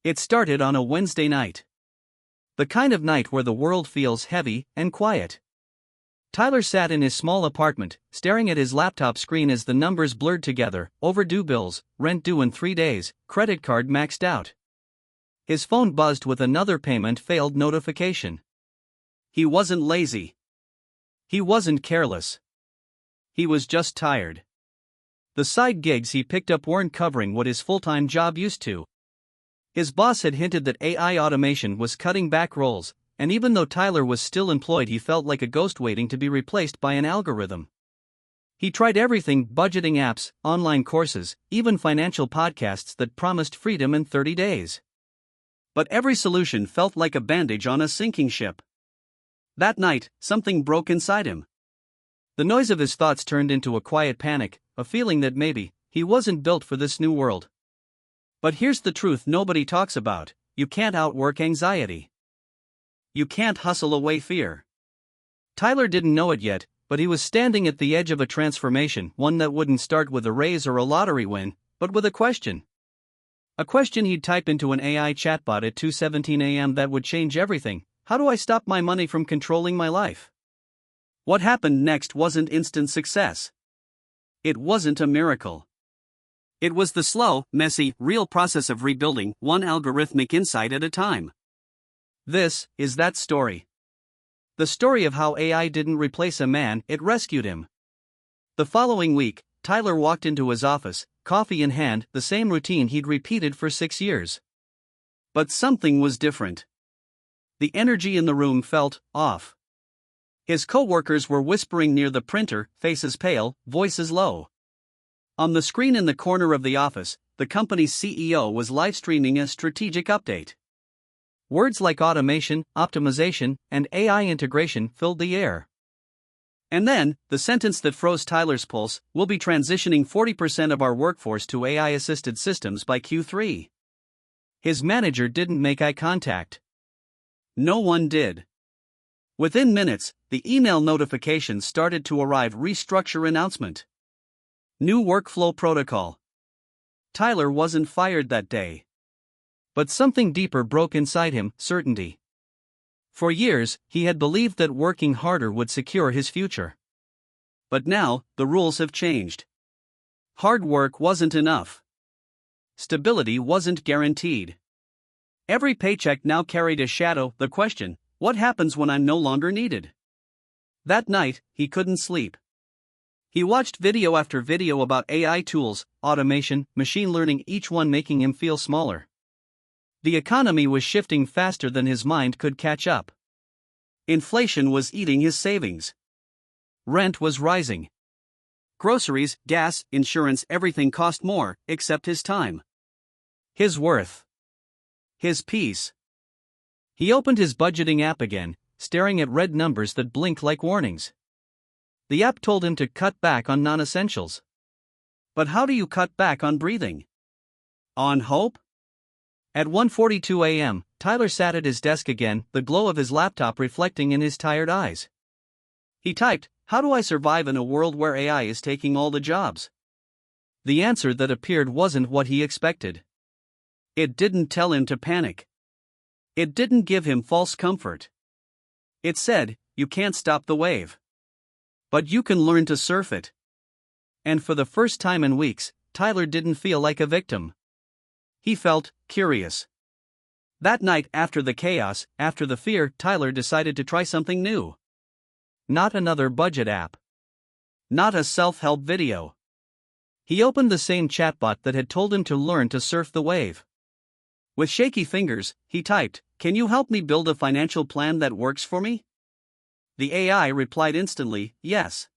It started on a Wednesday night. The kind of night where the world feels heavy and quiet. Tyler sat in his small apartment, staring at his laptop screen as the numbers blurred together: overdue bills, rent due in 3 days, credit card maxed out. His phone buzzed with another payment failed notification. He wasn't lazy. He wasn't careless. He was just tired. The side gigs he picked up weren't covering what his full-time job used to. His boss had hinted that AI automation was cutting back roles, and even though Tyler was still employed, he felt like a ghost waiting to be replaced by an algorithm. He tried everything: budgeting apps, online courses, even financial podcasts that promised freedom in 30 days. But every solution felt like a bandage on a sinking ship. That night, something broke inside him. The noise of his thoughts turned into a quiet panic, a feeling that maybe he wasn't built for this new world. But here's the truth nobody talks about: you can't outwork anxiety. You can't hustle away fear. Tyler didn't know it yet, but he was standing at the edge of a transformation, one that wouldn't start with a raise or a lottery win, but with a question. A question he'd type into an AI chatbot at 2:17 a.m. that would change everything: how do I stop my money from controlling my life? What happened next wasn't instant success. It wasn't a miracle. It was the slow, messy, real process of rebuilding one algorithmic insight at a time. This is that story. The story of how AI didn't replace a man, it rescued him. The following week, Tyler walked into his office, coffee in hand, the same routine he'd repeated for 6 years. But something was different. The energy in the room felt off. His co-workers were whispering near the printer, faces pale, voices low. On the screen in the corner of the office, the company's CEO was live-streaming a strategic update. Words like automation, optimization, and AI integration filled the air. And then, the sentence that froze Tyler's pulse: we'll be transitioning 40% of our workforce to AI-assisted systems by Q3. His manager didn't make eye contact. No one did. Within minutes, the email notifications started to arrive: restructure announcement. New workflow protocol. Tyler wasn't fired that day. But something deeper broke inside him: certainty. For years, he had believed that working harder would secure his future. But now, the rules have changed. Hard work wasn't enough. Stability wasn't guaranteed. Every paycheck now carried a shadow: the question, what happens when I'm no longer needed? That night, he couldn't sleep. He watched video after video about AI tools, automation, machine learning, each one making him feel smaller. The economy was shifting faster than his mind could catch up. Inflation was eating his savings. Rent was rising. Groceries, gas, insurance, everything cost more, except his time. His worth. His peace. He opened his budgeting app again, staring at red numbers that blinked like warnings. The app told him to cut back on non-essentials. But how do you cut back on breathing? On hope? At 1:42 a.m., Tyler sat at his desk again, the glow of his laptop reflecting in his tired eyes. He typed, "How do I survive in a world where AI is taking all the jobs?" The answer that appeared wasn't what he expected. It didn't tell him to panic. It didn't give him false comfort. It said, "You can't stop the wave. But you can learn to surf it." And for the first time in weeks, Tyler didn't feel like a victim. He felt curious. That night, after the chaos, after the fear, Tyler decided to try something new. Not another budget app. Not a self-help video. He opened the same chatbot that had told him to learn to surf the wave. With shaky fingers, he typed, "Can you help me build a financial plan that works for me?" The AI replied instantly, "Yes.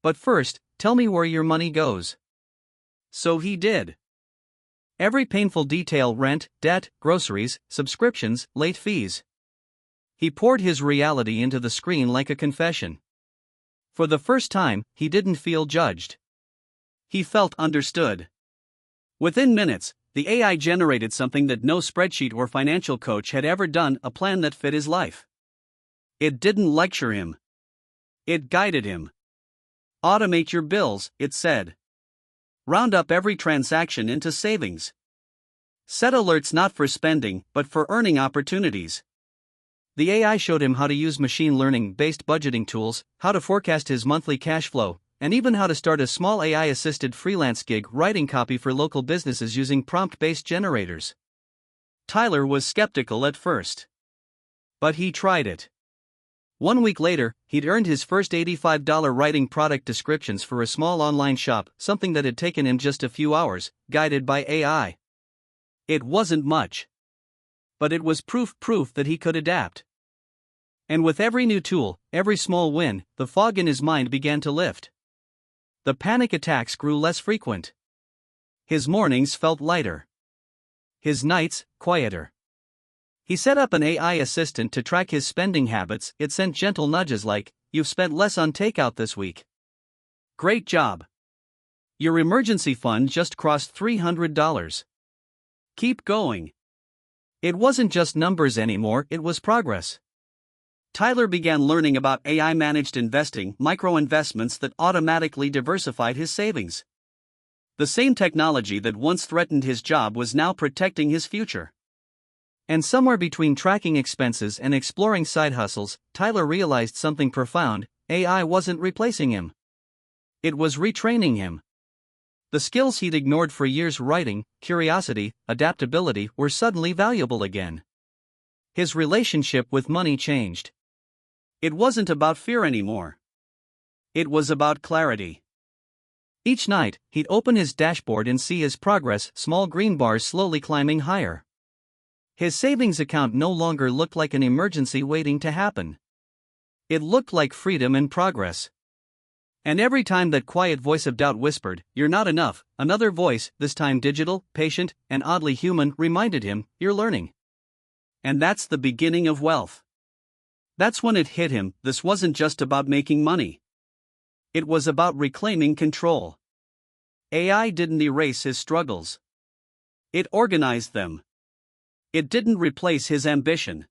But first, tell me where your money goes." So he did. Every painful detail: rent, debt, groceries, subscriptions, late fees. He poured his reality into the screen like a confession. For the first time, he didn't feel judged. He felt understood. Within minutes, the AI generated something that no spreadsheet or financial coach had ever done: a plan that fit his life. It didn't lecture him. It guided him. Automate your bills, it said. Round up every transaction into savings. Set alerts not for spending, but for earning opportunities. The AI showed him how to use machine learning-based budgeting tools, how to forecast his monthly cash flow, and even how to start a small AI-assisted freelance gig writing copy for local businesses using prompt-based generators. Tyler was skeptical at first. But he tried it. 1 week later, he'd earned his first $85 writing product descriptions for a small online shop, something that had taken him just a few hours, guided by AI. It wasn't much. But it was proof that he could adapt. And with every new tool, every small win, the fog in his mind began to lift. The panic attacks grew less frequent. His mornings felt lighter. His nights, quieter. He set up an AI assistant to track his spending habits. It sent gentle nudges like, "You've spent less on takeout this week. Great job. Your emergency fund just crossed $300. Keep going." It wasn't just numbers anymore, it was progress. Tyler began learning about AI-managed investing, micro-investments that automatically diversified his savings. The same technology that once threatened his job was now protecting his future. And somewhere between tracking expenses and exploring side hustles, Tyler realized something profound: AI wasn't replacing him. It was retraining him. The skills he'd ignored for years, writing, curiosity, adaptability, were suddenly valuable again. His relationship with money changed. It wasn't about fear anymore. It was about clarity. Each night, he'd open his dashboard and see his progress, small green bars slowly climbing higher. His savings account no longer looked like an emergency waiting to happen. It looked like freedom and progress. And every time that quiet voice of doubt whispered, "You're not enough," another voice, this time digital, patient, and oddly human, reminded him, "You're learning." And that's the beginning of wealth. That's when it hit him: this wasn't just about making money. It was about reclaiming control. AI didn't erase his struggles. It organized them. It didn't replace his ambition.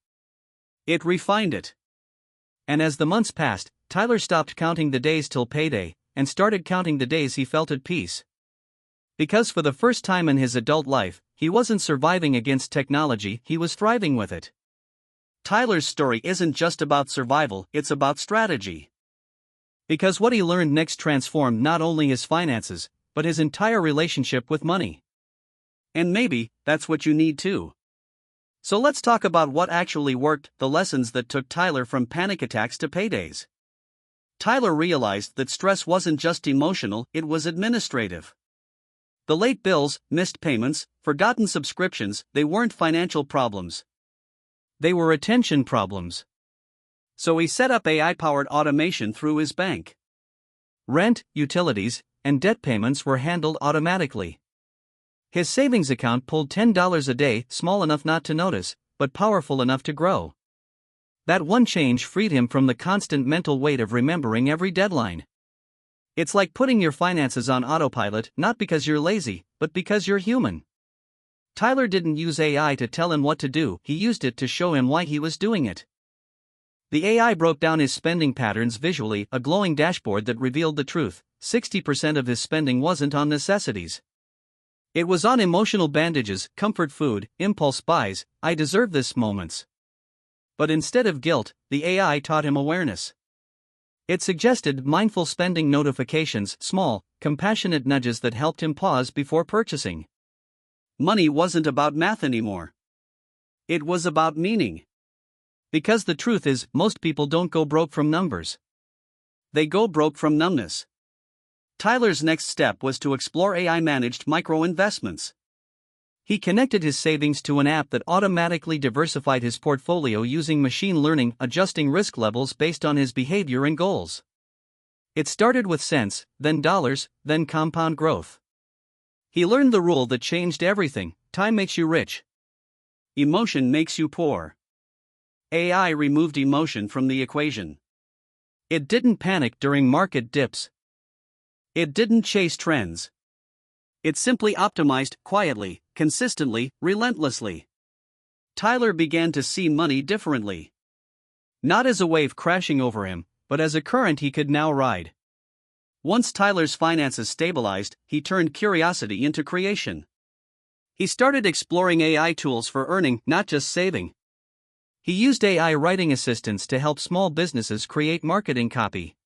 It refined it. And as the months passed, Tyler stopped counting the days till payday, and started counting the days he felt at peace. Because for the first time in his adult life, he wasn't surviving against technology, he was thriving with it. Tyler's story isn't just about survival, it's about strategy. Because what he learned next transformed not only his finances, but his entire relationship with money. And maybe, that's what you need too. So let's talk about what actually worked, the lessons that took Tyler from panic attacks to paydays. Tyler realized that stress wasn't just emotional, it was administrative. The late bills, missed payments, forgotten subscriptions, they weren't financial problems. They were attention problems. So he set up AI-powered automation through his bank. Rent, utilities, and debt payments were handled automatically. His savings account pulled $10 a day, small enough not to notice, but powerful enough to grow. That one change freed him from the constant mental weight of remembering every deadline. It's like putting your finances on autopilot, not because you're lazy, but because you're human. Tyler didn't use AI to tell him what to do, he used it to show him why he was doing it. The AI broke down his spending patterns visually, a glowing dashboard that revealed the truth: 60% of his spending wasn't on necessities. It was on emotional bandages, comfort food, impulse buys, "I deserve this" moments. But instead of guilt, the AI taught him awareness. It suggested mindful spending notifications, small, compassionate nudges that helped him pause before purchasing. Money wasn't about math anymore. It was about meaning. Because the truth is, most people don't go broke from numbers. They go broke from numbness. Tyler's next step was to explore AI-managed micro-investments. He connected his savings to an app that automatically diversified his portfolio using machine learning, adjusting risk levels based on his behavior and goals. It started with cents, then dollars, then compound growth. He learned the rule that changed everything: time makes you rich. Emotion makes you poor. AI removed emotion from the equation. It didn't panic during market dips. It didn't chase trends. It simply optimized, quietly, consistently, relentlessly. Tyler began to see money differently. Not as a wave crashing over him, but as a current he could now ride. Once Tyler's finances stabilized, he turned curiosity into creation. He started exploring AI tools for earning, not just saving. He used AI writing assistants to help small businesses create marketing copy.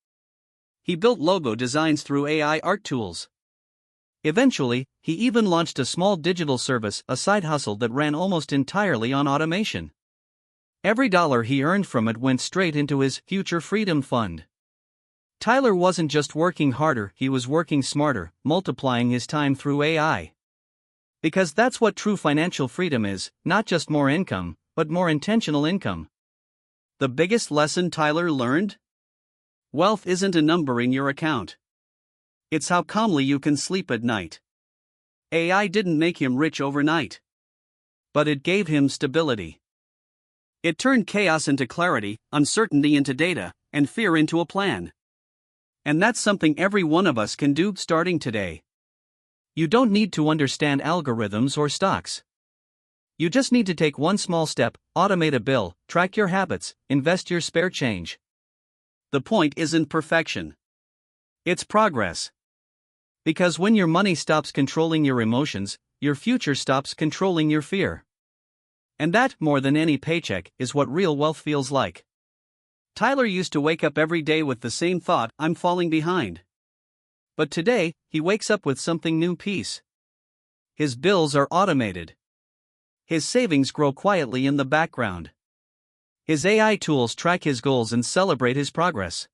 He built logo designs through AI art tools. Eventually, he even launched a small digital service, a side hustle that ran almost entirely on automation. Every dollar he earned from it went straight into his future freedom fund. Tyler wasn't just working harder, he was working smarter, multiplying his time through AI. Because that's what true financial freedom is, not just more income, but more intentional income. The biggest lesson Tyler learned? Wealth isn't a number in your account. It's how calmly you can sleep at night. AI didn't make him rich overnight. But it gave him stability. It turned chaos into clarity, uncertainty into data, and fear into a plan. And that's something every one of us can do starting today. You don't need to understand algorithms or stocks. You just need to take one small step, automate a bill, track your habits, invest your spare change. The point isn't perfection. It's progress. Because when your money stops controlling your emotions, your future stops controlling your fear. And that, more than any paycheck, is what real wealth feels like. Tyler used to wake up every day with the same thought, I'm falling behind. But today, he wakes up with something new: peace. His bills are automated. His savings grow quietly in the background. His AI tools track his goals and celebrate his progress.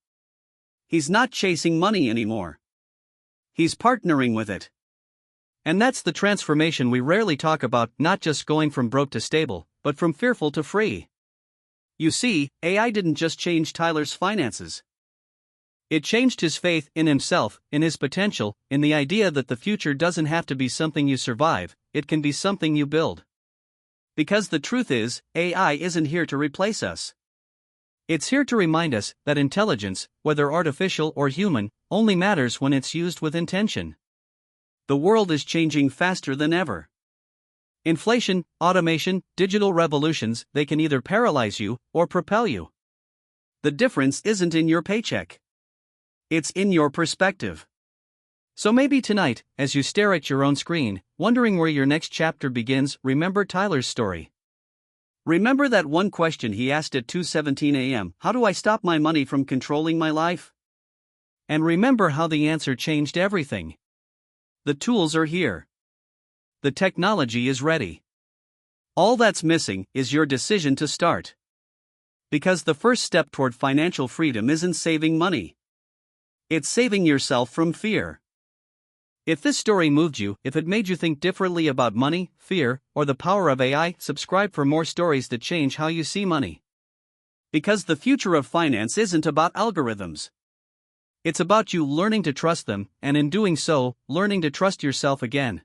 He's not chasing money anymore. He's partnering with it. And that's the transformation we rarely talk about, not just going from broke to stable, but from fearful to free. You see, AI didn't just change Tyler's finances. It changed his faith in himself, in his potential, in the idea that the future doesn't have to be something you survive, it can be something you build. Because the truth is, AI isn't here to replace us. It's here to remind us that intelligence, whether artificial or human, only matters when it's used with intention. The world is changing faster than ever. Inflation, automation, digital revolutions, they can either paralyze you or propel you. The difference isn't in your paycheck. It's in your perspective. So maybe tonight, as you stare at your own screen, wondering where your next chapter begins, remember Tyler's story. Remember that one question he asked at 2:17 a.m., how do I stop my money from controlling my life? And remember how the answer changed everything. The tools are here. The technology is ready. All that's missing is your decision to start. Because the first step toward financial freedom isn't saving money. It's saving yourself from fear. If this story moved you, if it made you think differently about money, fear, or the power of AI, subscribe for more stories that change how you see money. Because the future of finance isn't about algorithms. It's about you learning to trust them, and in doing so, learning to trust yourself again.